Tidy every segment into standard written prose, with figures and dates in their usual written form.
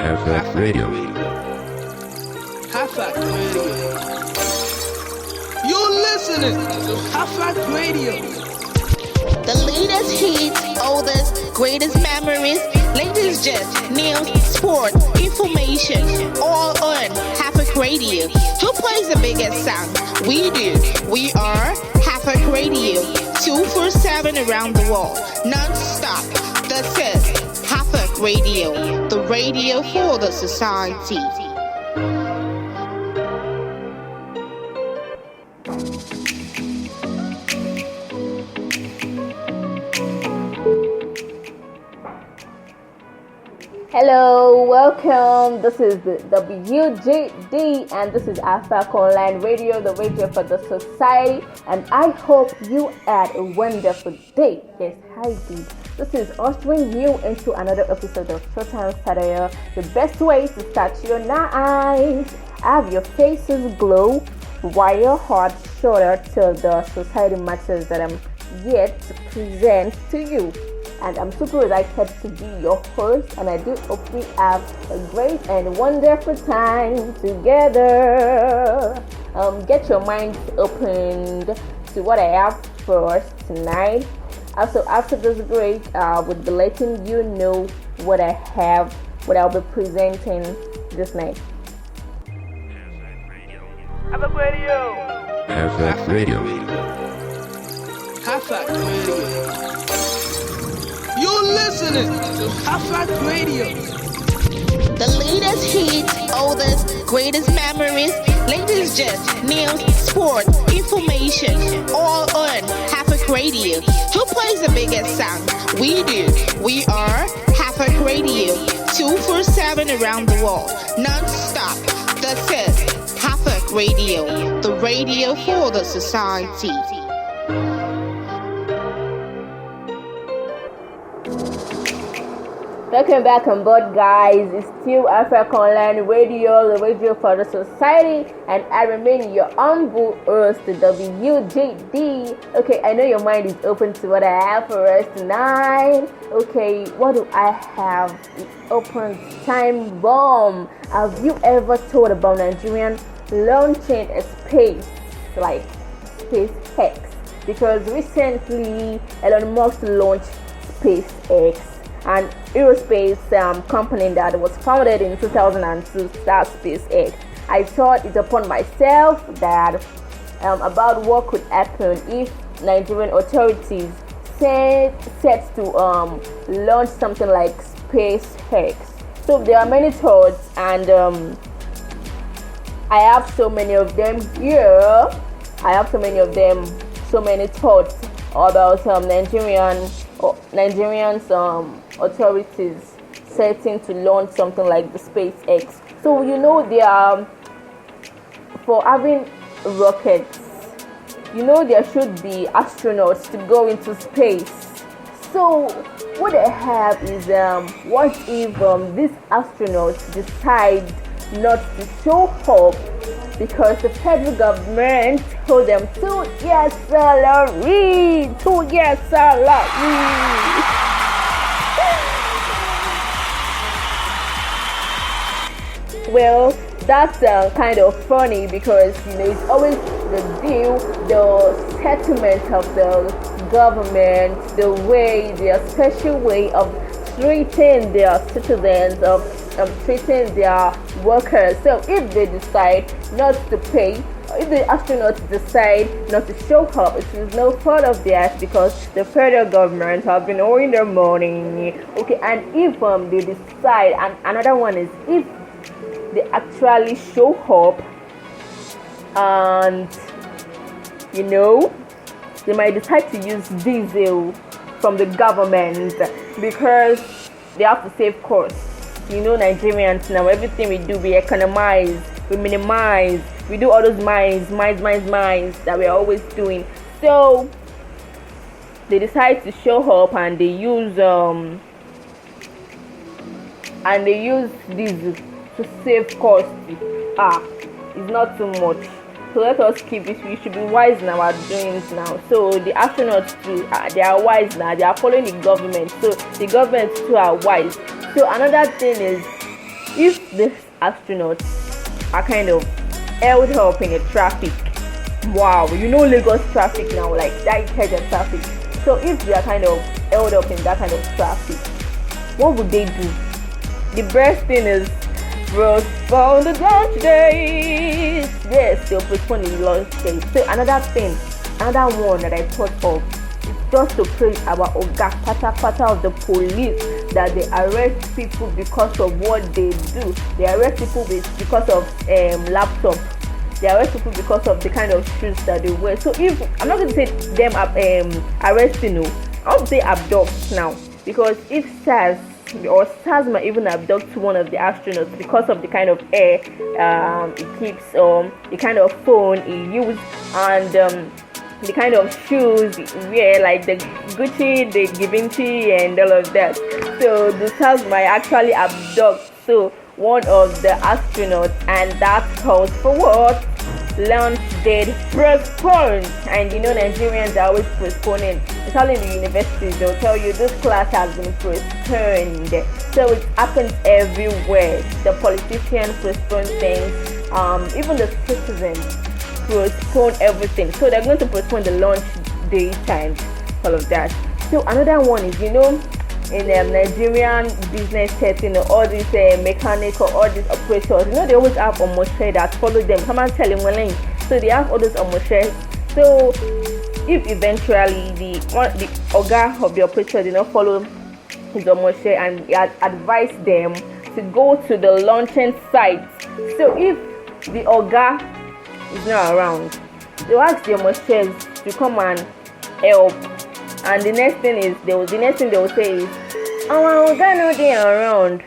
FF Radio. Hafak Radio. You're listening to Hafak Radio. The latest hits, oldest, greatest memories, latest gist, news, sport, information, all on Hafak Radio. Who plays the biggest sound? We do. We are Hafak Radio. 247 around the world, non-stop. This is Hafak Radio, the radio for the society. Hello, welcome. This is the TheWGD and this is Hafak Online Radio, the radio for the society. And I hope you had a wonderful day. Yes, I did. This is ushering you into another episode of Showtime-Satire, the best way to start your night. Have your faces glow while your heart shoulder to the society matters that I'm yet to present to you. And I'm super excited to be your host, and I do hope we have a great and wonderful time together. Get your minds opened to what I have for us tonight. Also, after this break, we'll be letting you know what I have, what I'll be presenting this night. Hafak Radio. FF Radio. Hafak Radio. You're listening to Hafak Radio. The latest hits, oldest, greatest memories, latest gist, news, sport, information, all on Hafak Radio. Who plays the biggest sound? We do. We are Hafak Radio. 247 around the world, non-stop. This is Hafak Radio, the radio for the society. Welcome back on board, guys. It's still Hafak Online Radio, the radio for the society, and I remain your humble host, the TheWGD. Okay, I know your mind is open to what I have for us tonight. Okay, what do I have? It's open time bomb. Have you ever thought about Nigerian launching a space like SpaceX? Because recently Elon Musk launched SpaceX, an aerospace company that was founded in 2002, that's SpaceX. I thought it upon myself that about what could happen if Nigerian authorities set to launch something like SpaceX. So there are many thoughts, and I have so many of them here. So many thoughts about Nigerians authorities setting to launch something like the SpaceX. So they are for having rockets. There should be astronauts to go into space. So what I have is what if these astronauts decide not to show up because the federal government told them 2 years salary. Well, that's kind of funny because it's always the deal, the settlement of the government, their special way of treating their citizens, of treating their workers. So if they decide not to pay, if the astronauts decide not to show up, it is no fault of theirs because the federal government have been owing their money. Okay, and if they decide, and another one is if they actually show up, and they might decide to use diesel from the government because they have to save costs. Nigerians now, everything we do, we economize, we minimize, we do all those mines that we're always doing. So they decide to show up and they use diesel to save costs. It's not too much. So let us keep it. We should be wise in our doings now. So the astronauts too, they are wise now. They are following the government. So the government too are wise. So another thing is, if these astronauts are kind of held up in the traffic, wow, Lagos traffic now, like that kind of traffic. So if they are kind of held up in that kind of traffic, what would they do? The best thing is postpone the launch date. Yes, they'll postpone the launch date. So another one that I thought of is just to praise our Oga Pata of the police, that they arrest people because of what they do. They arrest people because of laptop. They arrest people because of the kind of shoes that they wear. So if I'm not going to say them arresting, no, I would say abduct now, because if SARS might even abduct one of the astronauts because of the kind of air it keeps, the kind of phone he used, and the kind of shoes he wear, like the Gucci, the Givenchy, and all of that. So the SARS might actually abduct one of the astronauts, and that calls for what? Launch date postponed. And Nigerians are always postponing. Especially in the universities, they'll tell you this class has been postponed. So it happens everywhere. The politicians postpone things, even the citizens postpone everything. So they're going to postpone the launch date and all of that. So another one is, in Nigerian business setting, all these mechanic or all these operators, they always have a moshe that follow them. Someone tell him so they have all those moshe. So if eventually the Oga of the operator did not follow his moshe and he had advised them to go to the launching site, so if the Oga is not around, they will ask the moshes to come and help. And the next thing they will say is, our Oga no dey around.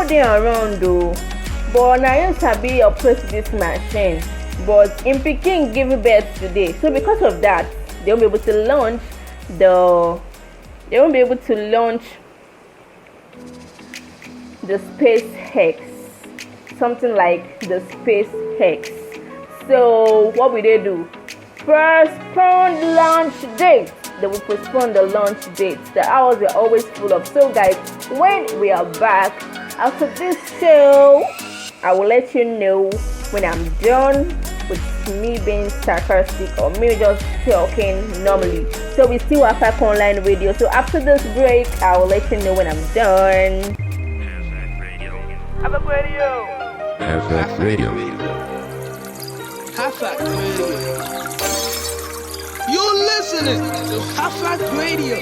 They around though. But now you sabi operate this machine. But in Peking give birth today. So because of that, they won't be able to launch the SpaceX. Something like the SpaceX. So what will they do? Postpone launch date. They will postpone the launch date. The hours were always full up. So guys, when we are back after this show, I will let you know when I'm done with me being sarcastic or me just talking normally. So we still have Pack Online Radio. So after this break, I will let you know when I'm done. Have a radio. FF Radio. Half-Fact Radio. You're listening to Half-Fact Radio.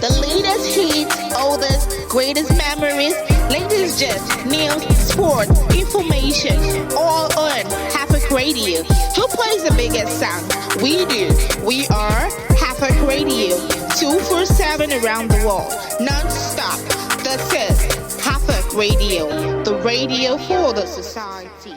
The latest hits, oldest, greatest memories, latest gist, news, sport, information, all on Half-Fact Radio. Who plays the biggest sound? We do. We are Half-Fact Radio. 247 around the world, non-stop. This is Half-Fact Radio, the radio for the society.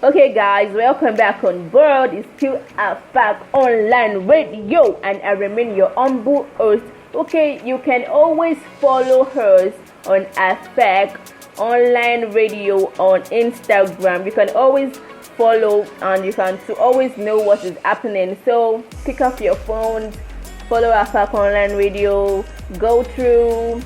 Okay guys, welcome back on board. It's still Half-Fact Online Radio and I remain your humble host. Okay, you can always follow us on Half-Fact Online Radio on Instagram. You can always follow and you can always know what is happening. So pick up your phones, follow Half-Fact Online Radio, go through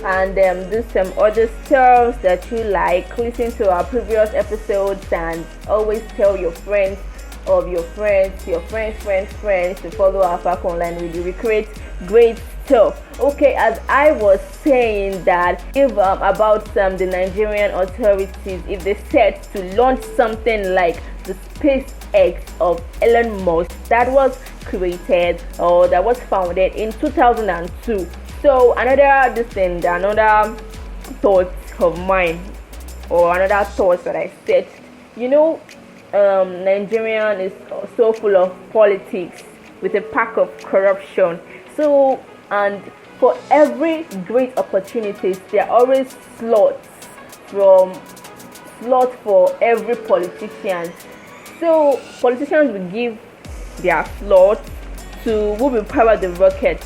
and do some other stuff that you like. Listen to our previous episodes and always tell your friends of your friends to follow our Half-Fact Online Radio. We create great stuff. Okay, as I was saying that if about the Nigerian authorities, if they set to launch something like the SpaceX of Elon Musk that was created or that was founded in 2002. So another thought of mine, or another thought that I said, Nigerian is so full of politics with a pack of corruption. So, and for every great opportunities, there are always slots for every politician. So politicians will give their slots to who will power the rockets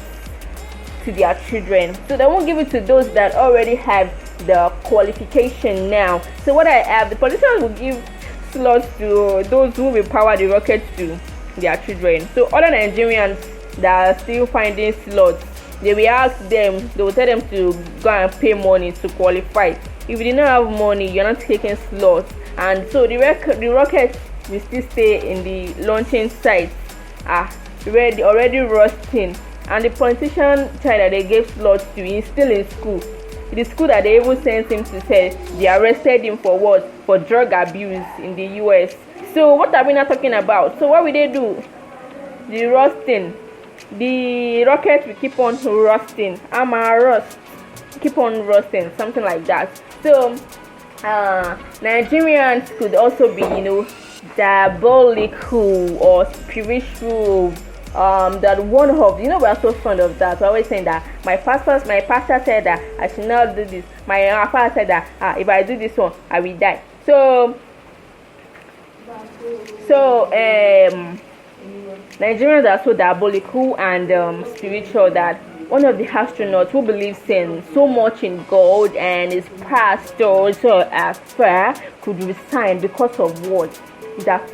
to their children. So they won't give it to those that already have the qualification now. So what I have, the politicians will give slots to those who will power the rockets to their children. So other Nigerians that are still finding slots they will ask them, they will tell them to go and pay money to qualify. If you did not have money, you're not taking slots, and so the rockets will still stay in the launching site, already rusting. And the politician child that they gave slots to is still in school. The school that they even sent him to say they arrested him for what? For drug abuse in the US. So what are we not talking about? So what will they do? The rusting. The rocket will keep on rusting. Keep on rusting, something like that. So Nigerians could also be, diabolical or spiritual. That one of, we are so fond of that. We're always saying that my pastor said that I should not do this. My father said that if I do this one, I will die. So Nigerians are so diabolical and spiritual that one of the astronauts who believes in so much in God and his pastor could resign because of what? That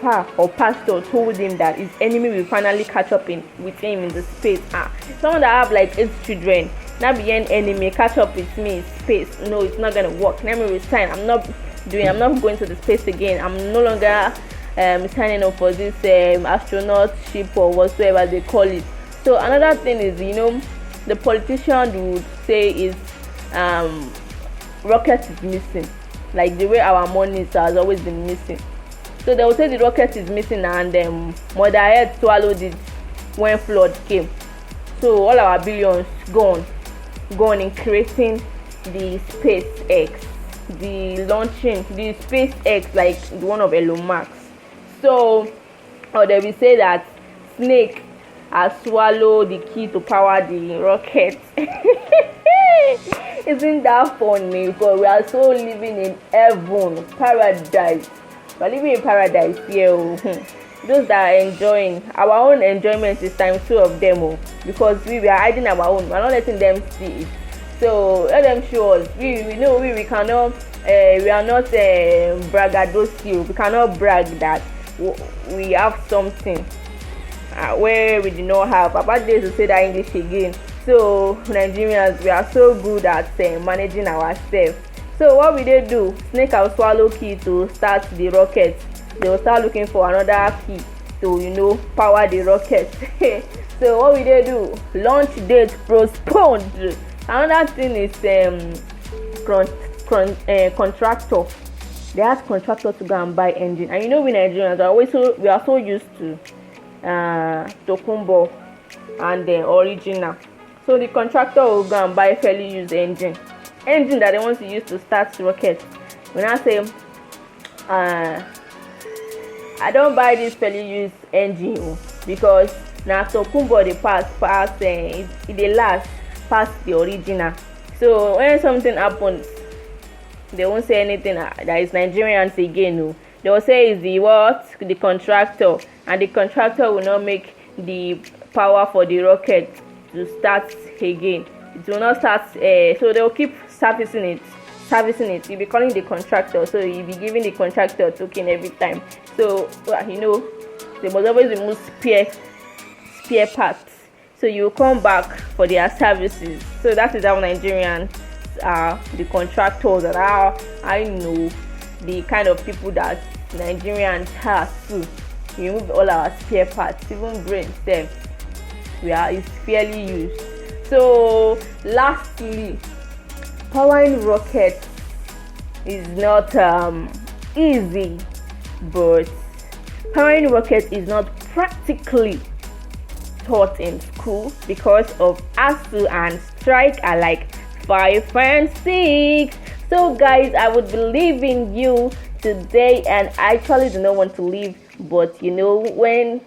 pastor told him that his enemy will finally catch up with him in the space. Someone that have like 8 children, now be an enemy catch up with me in space. No, it's not gonna work. Let me resign. I'm not going to the space again. I'm no longer signing up for this astronaut ship or whatsoever they call it. So another thing is, the politician would say is rocket is missing, like the way our money has always been missing. So they will say the rocket is missing, and Mother Earth swallowed it when flood came. So all our billions gone in creating the SpaceX, the launching the SpaceX, like the one of Elon Musk. So, or they will say that snake has swallowed the key to power the rocket. Isn't that funny? Because we are so living in heaven, paradise. We're living in paradise here. Those that are enjoying our own enjoyment is times 2 of them, because we are hiding our own. We're not letting them see it. So let them show us. We know we cannot. We are not braggadocio. We cannot brag that we have something where we do not have. About this to say that English again. So Nigerians, we are so good at managing ourselves. So what will they do? Snake will swallow key to start the rocket. They will start looking for another key to power the rocket. So what will they do? Launch date postponed. Another thing is contractor. They ask contractor to go and buy engine, and we Nigerians are so used to Tokumbo and the original. So the contractor will go and buy fairly used engine that they want to use to start the rocket. When I say I don't buy this fairly used engine because now Tokumbo the pass it they last past the original. So when something happens, they won't say anything that is Nigerians again. They will say it's the contractor, and the contractor will not make the power for the rocket to start again. It will not start. So they will keep servicing it. You'll be calling the contractor, so you'll be giving the contractor a token every time. So they must always remove spare parts. So you come back for their services. So that is how Nigerians are, the contractors, and how I know the kind of people that Nigerians have to remove all our spare parts, even brain stem. It's fairly used. So lastly, powering rockets is not easy, but powering rockets is not practically taught in school because of ASU and strike are like 5 and 6. So guys, I would be leaving you today, and I actually do not want to leave, but when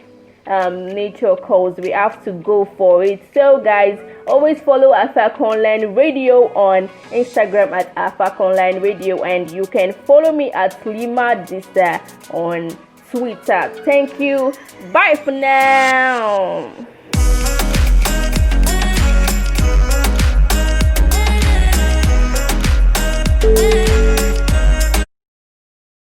nature calls, we have to go for it. So guys, always follow Afak Online Radio on Instagram at Afak Online Radio, and you can follow me at Lima Dista on Twitter. Thank you. Bye for now.